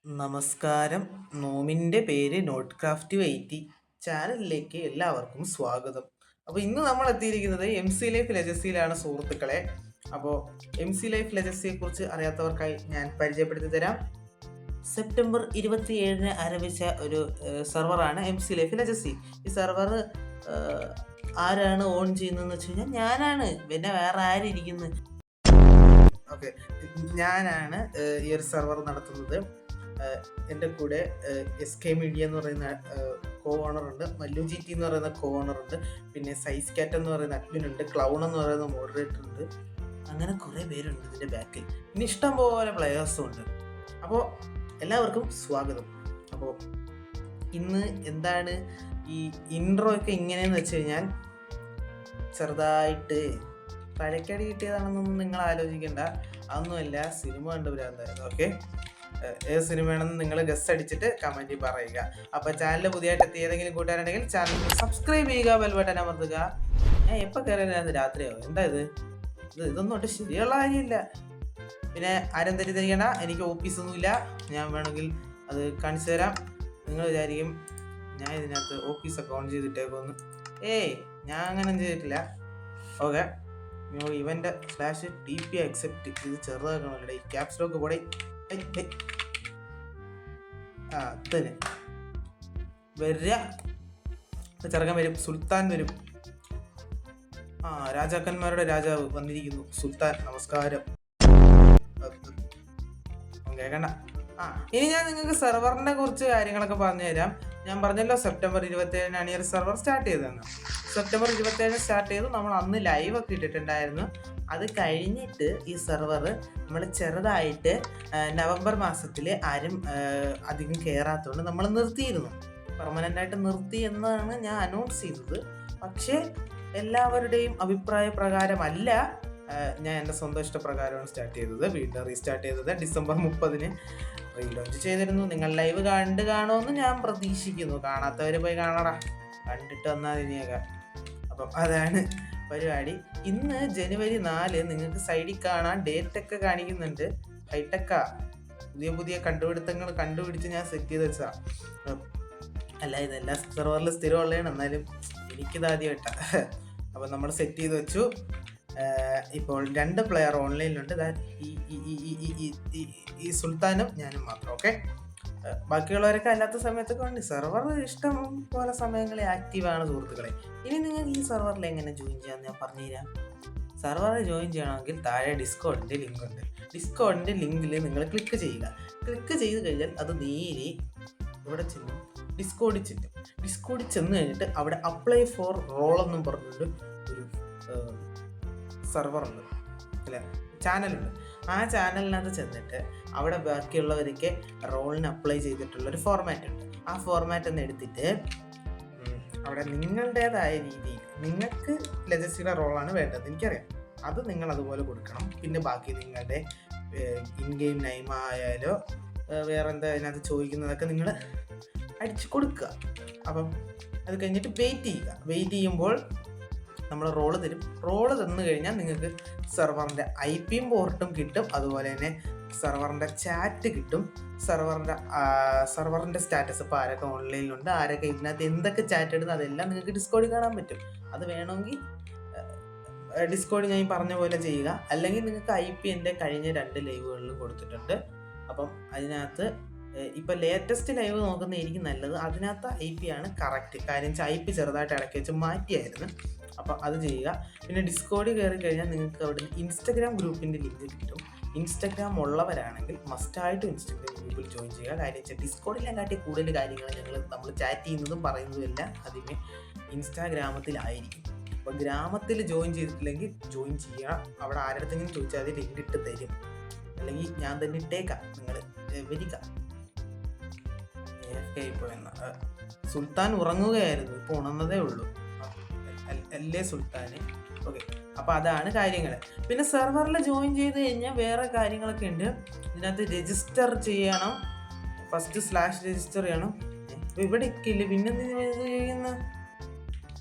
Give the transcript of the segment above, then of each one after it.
നമസ്കാരം. നോമിൻ്റെ പേര് not craft weighty ചാനലിലേക്ക് എല്ലാവർക്കും സ്വാഗതം. അപ്പോൾ ഇന്ന് നമ്മൾ എത്തിയിരിക്കുന്നത് എം സി ലൈഫ് ലെജസിയിലാണ് സുഹൃത്തുക്കളെ. അപ്പോൾ എം സി ലൈഫ് ലെജസിയെക്കുറിച്ച് അറിയാത്തവർക്കായി ഞാൻ പരിചയപ്പെടുത്തി തരാം. സെപ്റ്റംബർ 27 ആരംഭിച്ച ഒരു സെർവറാണ് എം സി ലൈഫ് ലെജസി. ഈ സെർവർ ആരാണ് ഓൺ ചെയ്യുന്നതെന്ന് വെച്ച് കഴിഞ്ഞാൽ ഞാനാണ്. പിന്നെ വേറെ ആരിയിരിക്കുന്നു? ഓക്കെ, ഞാനാണ് ഈ ഒരു സെർവർ നടത്തുന്നത്. എൻ്റെ കൂടെ എസ് കെ മീഡിയ എന്ന് പറയുന്ന കോ ഓണർ ഉണ്ട്, മല്ലു ജി ടി എന്ന് പറയുന്ന കോ ഓണർ ഉണ്ട്, പിന്നെ സൈസ് കാറ്റ് എന്ന് പറയുന്ന അഡ്മിൻ ഉണ്ട്, ക്ലൗൺ എന്ന് പറയുന്ന മോഡറേറ്റർ ഉണ്ട്. അങ്ങനെ കുറേ പേരുണ്ട് ഇതിൻ്റെ ബാക്കിൽ. പിന്നെ ഇഷ്ടം പോലെ പ്ലെയേഴ്സും ഉണ്ട്. അപ്പോൾ എല്ലാവർക്കും സ്വാഗതം. അപ്പോൾ ഇന്ന് എന്താണ് ഈ ഇൻട്രോ ഒക്കെ ഇങ്ങനെയെന്ന് വെച്ച് കഴിഞ്ഞാൽ, ചെറുതായിട്ട് തലക്കടി കിട്ടിയതാണെന്നൊന്നും നിങ്ങൾ ആലോചിക്കേണ്ട. അതൊന്നുമല്ല, സിനിമ കണ്ടുവരാതായിരുന്നു. ഓക്കെ, ഏത് സിനിമയാണെന്ന് നിങ്ങൾ ഗസ് അടിച്ചിട്ട് കമൻറ്റിൽ പറയുക. അപ്പോൾ ചാനൽ പുതിയതായിട്ട് എത്തിയ ഏതെങ്കിലും കൂട്ടുകാരുണ്ടെങ്കിൽ ചാനൽ സബ്സ്ക്രൈബ് ചെയ്യുക, ബെൽ ബട്ടൺ അമർത്തുക. ഞാൻ എപ്പോൾ കയറിയത് രാത്രിയാവും. എന്താ ഇതൊന്നും ഒട്ട് ശരിയുള്ള കാര്യമില്ല. പിന്നെ ആരും തെറ്റിദ്ധരിക്കേണ്ട, എനിക്ക് ഓഫീസൊന്നുമില്ല. ഞാൻ വേണമെങ്കിൽ അത് കാണിച്ചു തരാം. നിങ്ങൾ വിചാരിക്കും ഞാൻ ഇതിനകത്ത് ഓഫീസൊക്കെ ഓൺ ചെയ്തിട്ടേക്കൊന്ന്. ഞാൻ അങ്ങനെ ചെയ്തിട്ടില്ല. ഓക്കെ, ഇവൻ്റെ /TP accept ഇത് ചെറുതാക്കണമല്ലേ, ഈ ക്യാപ്സ് ലോക്ക് കൂടെ തന്നെ വരിക. ചെറുക്കൻ വരും, സുൽത്താൻ വരും. രാജാക്കന്മാരുടെ രാജാവ് വന്നിരിക്കുന്നു, സുൽത്താൻ. നമസ്കാരം. കേൾക്കണ്ട. ഇനി ഞാൻ നിങ്ങൾക്ക് സെർവറിനെ കുറിച്ച് കാര്യങ്ങളൊക്കെ പറഞ്ഞു തരാം. ഞാൻ പറഞ്ഞല്ലോ സെപ്റ്റംബർ 27 ഈ ഒരു സെർവർ സ്റ്റാർട്ട് ചെയ്തതെന്ന്. സെപ്റ്റംബർ 27 സ്റ്റാർട്ട് ചെയ്തു. നമ്മൾ അന്ന് ലൈവ് ഒക്കെ ഇട്ടിട്ടുണ്ടായിരുന്നു. അത് കഴിഞ്ഞിട്ട് ഈ സെർവർ നമ്മൾ ചെറുതായിട്ട് നവംബർ മാസത്തിൽ ആരും അധികം കയറാത്തതുകൊണ്ട് നമ്മൾ നിർത്തിയിരുന്നു. പെർമനൻ്റായിട്ട് നിർത്തി എന്നാണ് ഞാൻ അനൗൺസ് ചെയ്തത്. പക്ഷേ എല്ലാവരുടെയും അഭിപ്രായ പ്രകാരമല്ല, ഞാൻ എൻ്റെ സ്വന്തം ഇഷ്ടപ്രകാരമാണ് സ്റ്റാർട്ട് ചെയ്തത്. വീണ്ടും റീസ്റ്റാർട്ട് ചെയ്തത് ഡിസംബർ 30 റീലോഞ്ച് ചെയ്തിരുന്നു. നിങ്ങൾ ലൈവ് കാണുമെന്ന് ഞാൻ പ്രതീക്ഷിക്കുന്നു. കാണാത്തവർ പോയി കാണടാ, കണ്ടിട്ട് വന്നാൽ ഇനിയൊക്കെ. അപ്പം അതാണ് പരിപാടി. ഇന്ന് ജനുവരി 4. നിങ്ങൾക്ക് സൈഡിൽ കാണാൻ ഡേറ്റ് ഒക്കെ കാണിക്കുന്നുണ്ട്. ഹൈടെക്കാ, പുതിയ കണ്ടുപിടുത്തങ്ങൾ കണ്ടുപിടിച്ച് ഞാൻ സെറ്റ് ചെയ്ത് വെച്ചാ. അല്ല, ഇതെല്ലാം സെർവറിൽ സ്ഥിരമുള്ളതാണ്, എന്നാലും എനിക്കിത് ആദ്യമായിട്ടാണ്. അപ്പം നമ്മൾ സെറ്റ് ചെയ്ത് വെച്ചു. ഇപ്പോൾ 2 പ്ലെയർ ഓൺലൈനിലുണ്ട്. ഈ സുൽത്താനും ഞാനും മാത്രം. ഓക്കെ, ബാക്കിയുള്ളവരൊക്കെ അല്ലാത്ത സമയത്തൊക്കെ ഉണ്ട്. സെർവർ ഇഷ്ടം പോലെ സമയങ്ങളിൽ ആക്റ്റീവാണ് സുഹൃത്തുക്കളെ. ഇനി നിങ്ങൾക്ക് ഈ സെർവറിൽ എങ്ങനെ ജോയിൻ ചെയ്യാമെന്ന് ഞാൻ പറഞ്ഞുതരാം. സെർവറിൽ ജോയിൻ ചെയ്യണമെങ്കിൽ താഴെ ഡിസ്കോഡിൻ്റെ ലിങ്ക് ഉണ്ട്. ഡിസ്കോഡിൻ്റെ ലിങ്കിൽ നിങ്ങൾ ക്ലിക്ക് ചെയ്യുക. ക്ലിക്ക് ചെയ്ത് കഴിഞ്ഞാൽ അത് നേരെ ഇവിടെ ചെല്ലും, ഡിസ്കോഡിൽ ചെല്ലും. ഡിസ്കോഡിൽ ചെന്ന് കഴിഞ്ഞിട്ട് അവിടെ അപ്ലൈ ഫോർ റോൾ എന്നും പറഞ്ഞിട്ട് ഒരു സെർവറുണ്ട്, അല്ല ചാനലുണ്ട്. ആ ചാനലിനകത്ത് ചെന്നിട്ട് അവിടെ ബാക്കിയുള്ളവരൊക്കെ റോളിന് അപ്ലൈ ചെയ്തിട്ടുള്ളൊരു ഫോർമാറ്റ് ഉണ്ട്. ആ ഫോർമാറ്റ് ഒന്ന് എടുത്തിട്ട് അവിടെ നിങ്ങളുടേതായ രീതിയിൽ നിങ്ങൾക്ക് ലെജസിയുടെ റോളാണ് വേണ്ടത്, എനിക്കറിയാം. അത് നിങ്ങൾ അതുപോലെ കൊടുക്കണം. പിന്നെ ബാക്കി നിങ്ങളുടെ ഇൻ ഗെയിം നൈമ ആയാലോ വേറെ എന്താ അതിനകത്ത് ചോദിക്കുന്നതൊക്കെ നിങ്ങൾ അടിച്ചു കൊടുക്കുക. അപ്പം അത് കഴിഞ്ഞിട്ട് വെയിറ്റ് ചെയ്യുക. വെയിറ്റ് ചെയ്യുമ്പോൾ നമ്മൾ റോള് തരും. റോള് തന്നു കഴിഞ്ഞാൽ നിങ്ങൾക്ക് സെർവറിൻ്റെ IP പോർട്ടും കിട്ടും. അതുപോലെ തന്നെ സെർവറിൻ്റെ ചാറ്റ് കിട്ടും. സെർവറിൻ്റെ സ്റ്റാറ്റസ്, ഇപ്പോൾ ആരൊക്കെ ഓൺലൈനിലുണ്ട്, ആരൊക്കെ ഇതിനകത്ത് എന്തൊക്കെ ചാറ്റ് ഇടുന്നത്, അതെല്ലാം നിങ്ങൾക്ക് ഡിസ്കോഡിൽ കാണാൻ പറ്റും. അത് വേണമെങ്കിൽ ഡിസ്കോഡ് ഞാൻ പറഞ്ഞ പോലെ ചെയ്യുക. അല്ലെങ്കിൽ നിങ്ങൾക്ക് IP എൻ്റെ കഴിഞ്ഞ 2 ലൈവുകളിലും കൊടുത്തിട്ടുണ്ട്. അപ്പം അതിനകത്ത് ഇപ്പോൾ ലേറ്റസ്റ്റ് ലൈവ് നോക്കുന്നതായിരിക്കും നല്ലത്. അതിനകത്ത് IP ആണ് കറക്റ്റ്. കാര്യം IP ചെറുതായിട്ട് ഇടയ്ക്ക് വെച്ച് മാറ്റിയായിരുന്നു. അപ്പം അത് ചെയ്യുക. പിന്നെ ഡിസ്കോഡിൽ കയറി കഴിഞ്ഞാൽ നിങ്ങൾക്ക് അവിടെ ഇൻസ്റ്റഗ്രാം ഗ്രൂപ്പിൻ്റെ ലിങ്ക് കിട്ടും. ഇൻസ്റ്റഗ്രാം ഉള്ളവരാണെങ്കിൽ മസ്റ്റായിട്ട് ഇൻസ്റ്റഗ്രാം ഗ്രൂപ്പിൽ ജോയിൻ ചെയ്യുക. കാര്യം വെച്ചാൽ ഡിസ്കോഡിനെക്കാട്ടി കൂടുതൽ കാര്യങ്ങൾ നമ്മൾ ചാറ്റ് ചെയ്യുന്നതും പറയുന്നതും എല്ലാം അതിന് ഇൻസ്റ്റാഗ്രാമത്തിലായിരിക്കും. അപ്പോൾ ഗ്രാമത്തിൽ ജോയിൻ ചെയ്തിട്ടില്ലെങ്കിൽ ജോയിൻ ചെയ്യുക. അവിടെ ആരുടെങ്കിലും ചോദിച്ചാൽ അത് ലിങ്ക് ഇട്ട് തരും, അല്ലെങ്കിൽ ഞാൻ തന്നെ ഇട്ടേക്കാം. നിങ്ങൾ വരിക. സുൽത്താൻ ഉറങ്ങുകയായിരുന്നു, ഇപ്പോൾ ഉണർന്നതേ ഉള്ളൂ. അല്ലേ സുൽത്താന്? ഓക്കെ, അപ്പോൾ അതാണ് കാര്യങ്ങൾ. പിന്നെ സെർവറിൽ ജോയിൻ ചെയ്ത് കഴിഞ്ഞാൽ വേറെ കാര്യങ്ങളൊക്കെ ഉണ്ട്. ഇതിനകത്ത് രജിസ്റ്റർ ചെയ്യണം. ഫസ്റ്റ് /രജിസ്റ്റർ ചെയ്യണം. ഇവിടെ ഇല്ല, പിന്നെന്തിനു ചെയ്യുന്ന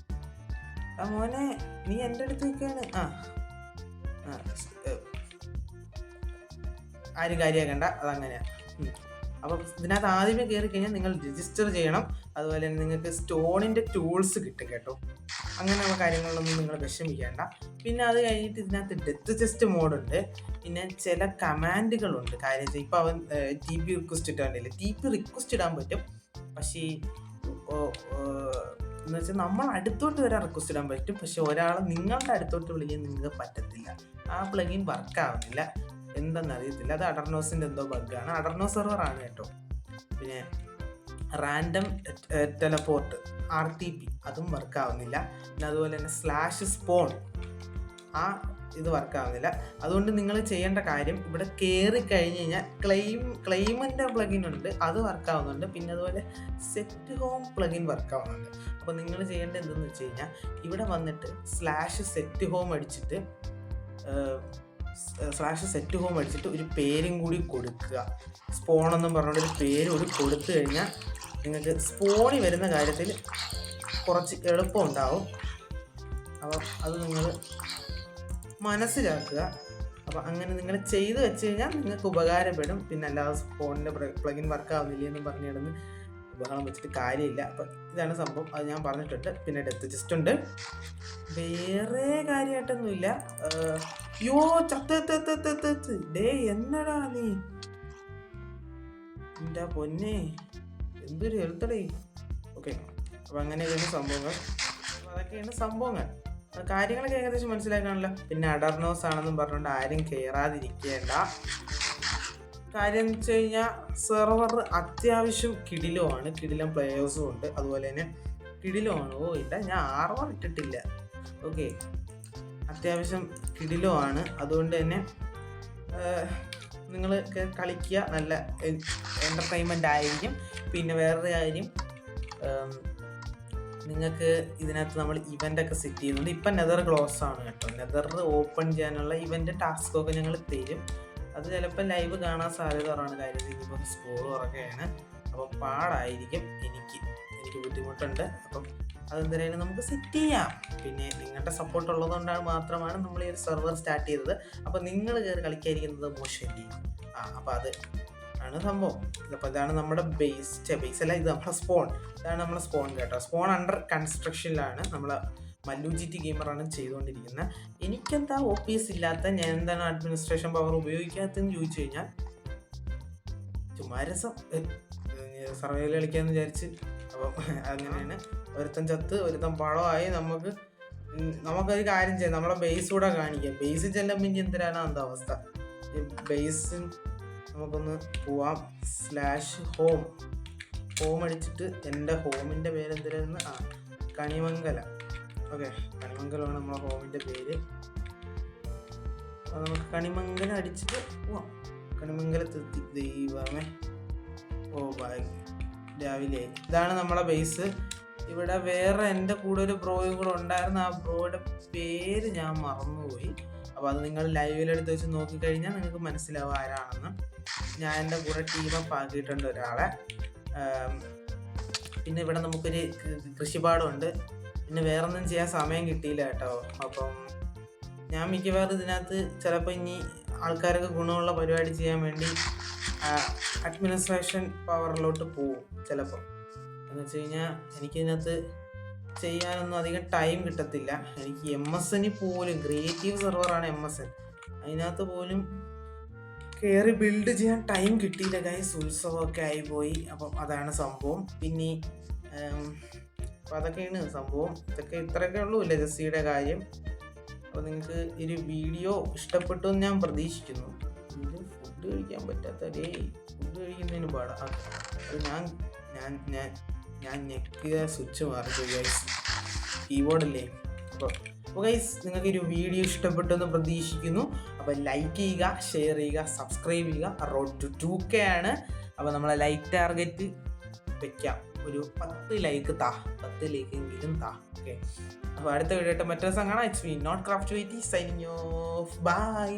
മോനെ, നീ എൻ്റെ അടുത്ത് നിൽക്കാണ്. ആരും കാര്യമാക്കണ്ട, അതങ്ങനെയാണ്. അപ്പോൾ ഇതിനകത്ത് ആദ്യമേ കയറി കഴിഞ്ഞാൽ നിങ്ങൾ രജിസ്റ്റർ ചെയ്യണം. അതുപോലെ തന്നെ നിങ്ങൾക്ക് സ്റ്റോണിൻ്റെ ടൂൾസ് കിട്ടും കേട്ടോ. അങ്ങനെയുള്ള കാര്യങ്ങളിലൊന്നും നിങ്ങൾ വിഷമിക്കേണ്ട. പിന്നെ അത് കഴിഞ്ഞിട്ട് ഇതിനകത്ത് ഡെത്ത് ചെസ്റ്റ് മോഡുണ്ട്. പിന്നെ ചില കമാൻഡുകളുണ്ട്. കാര്യം വെച്ചാൽ ഇപ്പോൾ അവൻ TP റിക്വസ്റ്റ് ഇട്ടാണ്ടില്ല. TP റിക്വസ്റ്റ് ഇടാൻ പറ്റും, പക്ഷേ എന്ന് വെച്ചാൽ നമ്മൾ അടുത്തോട്ട് വരാൻ റിക്വസ്റ്റ് ഇടാൻ പറ്റും, പക്ഷെ ഒരാൾ നിങ്ങളുടെ അടുത്തോട്ട് വിളിക്കാൻ നിങ്ങൾക്ക് പറ്റത്തില്ല. ആ പ്ലഗിൻ വർക്ക് ആവുന്നില്ല, എന്തെന്നറിയത്തില്ല. അത് അഡർനോസിൻ്റെ എന്തോ ബഗ്ഗാണ്. അഡർനോ സെർവറാണ് കേട്ടോ. പിന്നെ റാൻഡം ടെലപ്പോർട്ട് RTP അതും വർക്ക് ആവുന്നില്ല. പിന്നെ അതുപോലെ തന്നെ /spawn ആ ഇത് വർക്ക് ആവുന്നില്ല. അതുകൊണ്ട് നിങ്ങൾ ചെയ്യേണ്ട കാര്യം, ഇവിടെ കയറി കഴിഞ്ഞ് കഴിഞ്ഞാൽ ക്ലെയിമിൻ്റെ പ്ലഗിൻ ഉണ്ട്, അത് വർക്ക് ആവുന്നുണ്ട്. പിന്നെ അതുപോലെ സെറ്റ് ഹോം പ്ലഗിൻ വർക്ക് ആവുന്നുണ്ട്. അപ്പോൾ നിങ്ങൾ ചെയ്യേണ്ടത് എന്തെന്ന് വെച്ച് കഴിഞ്ഞാൽ, ഇവിടെ വന്നിട്ട് /set home അടിച്ചിട്ട് /set home അടിച്ചിട്ട് ഒരു പേരും കൂടി കൊടുക്കുക. സ്പോൺ എന്നും പറഞ്ഞുകൊണ്ട് ഒരു പേര് കൂടി കൊടുത്തു കഴിഞ്ഞാൽ നിങ്ങൾക്ക് സ്പോണിൽ വരുന്ന കാര്യത്തിൽ കുറച്ച് എളുപ്പം ഉണ്ടാവും. അപ്പം അത് നിങ്ങൾ മനസ്സിലാക്കുക. അപ്പം അങ്ങനെ നിങ്ങൾ ചെയ്ത് വെച്ച് കഴിഞ്ഞാൽ നിങ്ങൾക്ക് ഉപകാരപ്പെടും. പിന്നെ അല്ലാതെ സ്പോണിൻ്റെ പ്ലഗിൻ വർക്ക് ആവുന്നില്ല എന്നും പറഞ്ഞു കിടന്ന് ബഹളം വെച്ചിട്ട് കാര്യമില്ല. അപ്പം ഇതാണ് സംഭവം, അത് ഞാൻ പറഞ്ഞിട്ടുണ്ട്. പിന്നെ ഡെത്ത് ചെസ്റ്റ് ഉണ്ട്, വേറെ കാര്യമായിട്ടൊന്നുമില്ല. യോ ചത്ത് ഡേ എന്നടാ നീ, എൻ്റെ പൊന്നെ എന്തൊരു ഹെൽത്തടേ. ഓക്കെ, അപ്പം അങ്ങനെയൊക്കെയാണ് സംഭവങ്ങൾ. അപ്പം അതൊക്കെയാണ് സംഭവങ്ങൾ. കാര്യങ്ങളൊക്കെ ഏകദേശം മനസ്സിലാക്കാണല്ലോ. പിന്നെ അഡർനോസ് ആണെന്നും പറഞ്ഞുകൊണ്ട് ആരും കയറാതിരിക്കേണ്ട. കാര്യം എന്ന് വെച്ച് കഴിഞ്ഞാൽ സെർവർ അത്യാവശ്യം കിടിലമാണ്, കിടിലം പ്ലേയേഴ്സും ഉണ്ട്. അതുപോലെ തന്നെ കിടിലമാണ്. ഇല്ല, ഞാൻ ആർവർ ഇട്ടിട്ടില്ല. ഓക്കെ, അത്യാവശ്യം കിടിലമാണ്. അതുകൊണ്ട് തന്നെ നിങ്ങൾ കളിക്കുക, നല്ല എൻ്റർടൈൻമെൻ്റ് ആയിരിക്കും. പിന്നെ വേറൊരു കാര്യം, നിങ്ങൾക്ക് ഇതിനകത്ത് നമ്മൾ ഇവൻ്റൊക്കെ സെറ്റ് ചെയ്യുന്നുണ്ട്. ഇപ്പം നെതർ ക്ലോസ് ആണ് കേട്ടോ. നെതർ ഓപ്പൺ ചെയ്യാനുള്ള ഇവൻ്റ് ടാസ്കൊക്കെ ഞങ്ങൾ തരും. അത് ചിലപ്പോൾ ലൈവ് കാണാൻ സാധ്യത കുറവാണ്. കാര്യം ഇനിയിപ്പോൾ സ്കൂൾ തുറക്കുകയാണ്, അപ്പോൾ പാടായിരിക്കും. എനിക്ക് ബുദ്ധിമുട്ടുണ്ട്. അപ്പം അതെന്തിനായാലും നമുക്ക് സെറ്റ് ചെയ്യാം. പിന്നെ നിങ്ങളുടെ സപ്പോർട്ട് ഉള്ളതുകൊണ്ടാണ് മാത്രമാണ് നമ്മൾ ഈ ഒരു സെർവർ സ്റ്റാർട്ട് ചെയ്തത്. അപ്പോൾ നിങ്ങൾ കയറി കളിക്കാതിരിക്കുന്നത് മോശമല്ലേ? അപ്പോൾ അത് ആണ് സംഭവം. അപ്പോൾ ഇതാണ് നമ്മുടെ ബേസ് അല്ല, ഇത് നമ്മുടെ സ്പോൺ. ഇതാണ് നമ്മുടെ സ്പോൺ കേട്ടോ. സ്പോൺ അണ്ടർ കൺസ്ട്രക്ഷനിലാണ്. നമ്മൾ മല്ലു GT ഗെയിമറാണ് ചെയ്തുകൊണ്ടിരിക്കുന്നത്. എനിക്കെന്താ OPS ഇല്ലാത്ത, ഞാൻ എന്താണ് അഡ്മിനിസ്ട്രേഷൻ പവർ ഉപയോഗിക്കാത്തതെന്ന് ചോദിച്ചു കഴിഞ്ഞാൽ, ചുമ്മാ രസം സർവൈവൽ കളിക്കാമെന്ന് വിചാരിച്ച്. അപ്പം അങ്ങനെയാണ്. ഒരുത്തൻ ചത്ത് ഒരുത്തൻ പഴമായി. നമുക്കൊരു കാര്യം ചെയ്യാം, നമ്മളെ ബേസ് കൂടെ കാണിക്കാം. ബേസ് ചെല്ലുമ്പോൾ ഇനി എന്തിനാണ് എന്താ അവസ്ഥ. ബേസ് നമുക്കൊന്ന് പോവാം. /home അടിച്ചിട്ട് എൻ്റെ ഹോമിൻ്റെ പേര് എന്തിനായിരുന്നു? കണിമംഗല. ഓക്കെ, കണിമംഗലമാണ് നമ്മളെ ഹോമിൻ്റെ പേര്. നമുക്ക് കണിമംഗലം അടിച്ചിട്ട് പോവാം. കണിമംഗലത്തെത്തി. ദൈവമേ, രാവിലെ. ഇതാണ് നമ്മളെ ബേസ്. ഇവിടെ വേറെ എൻ്റെ കൂടെ ഒരു ബ്രോയും കൂടെ ഉണ്ടായിരുന്നു. ആ ബ്രോയുടെ പേര് ഞാൻ മറന്നുപോയി. അപ്പോൾ അത് നിങ്ങൾ ലൈവിലെടുത്ത് വെച്ച് നോക്കിക്കഴിഞ്ഞാൽ നിങ്ങൾക്ക് മനസ്സിലാവും ആരാണെന്ന്. ഞാൻ എൻ്റെ കൂടെ ടീമപ്പ് ആക്കിയിട്ടുണ്ട് ഒരാളെ. പിന്നെ ഇവിടെ നമുക്കൊരു കൃഷിപ്പാടമുണ്ട്. പിന്നെ വേറൊന്നും ചെയ്യാൻ സമയം കിട്ടിയില്ല കേട്ടോ. അപ്പം ഞാൻ മിക്കവാറും ഇതിനകത്ത് ചിലപ്പോൾ ഇനി ആൾക്കാർക്ക് ഗുണമുള്ള പരിപാടി ചെയ്യാൻ വേണ്ടി അഡ്മിനിസ്ട്രേഷൻ പവറിലോട്ട് പോവും ചിലപ്പോൾ. എന്ന് വെച്ച് കഴിഞ്ഞാൽ എനിക്കിതിനകത്ത് ചെയ്യാനൊന്നും അധികം ടൈം കിട്ടത്തില്ല. എനിക്ക് MSN പോലും, ക്രിയേറ്റീവ് സെർവറാണ് MSN, അതിനകത്ത് പോലും കയറി ബിൽഡ് ചെയ്യാൻ ടൈം കിട്ടിയില്ല ഗൈസ്. ഉത്സവമൊക്കെ ആയിപ്പോയി. അപ്പം അതാണ് സംഭവം. പിന്നെ അപ്പം അതൊക്കെയാണ് സംഭവം. ഇത്രയൊക്കെ ഉള്ളൂ ലെഗസിയുടെ കാര്യം. അപ്പോൾ നിങ്ങൾക്ക് ഒരു വീഡിയോ ഇഷ്ടപ്പെട്ടു എന്ന് ഞാൻ പ്രതീക്ഷിക്കുന്നു. ഫുഡ് കഴിക്കാൻ പറ്റാത്തതേ, ഫുഡ് കഴിക്കുന്നതിന് പാടാ. അത് ഞാൻ ഞെക്കിയ സ്വിച്ച് മാറിപ്പോയി ഗൈസ്, കീബോർഡല്ലേ. അപ്പോൾ ഗൈസ്, നിങ്ങൾക്കൊരു വീഡിയോ ഇഷ്ടപ്പെട്ടെന്ന് പ്രതീക്ഷിക്കുന്നു. അപ്പോൾ ലൈക്ക് ചെയ്യുക, ഷെയർ ചെയ്യുക, സബ്സ്ക്രൈബ് ചെയ്യുക. റോഡ് ടു 2K ആണ്. അപ്പോൾ നമ്മളെ ലൈക്ക് ടാർഗറ്റ് വെക്കാം. ഒരു 10 ലൈക്ക് 10 ലൈക്കെങ്കിലും ഓക്കെ. അപ്പോൾ അടുത്ത വീഡിയോ ആയിട്ട് മറ്റൊരു ദിവസം കാണാം. ഇറ്റ്സ് മീ നോട്ട് ക്രാഫ്റ്റ് വെയിറ്റി സൈനിങ് ഓഫ്. ബൈ.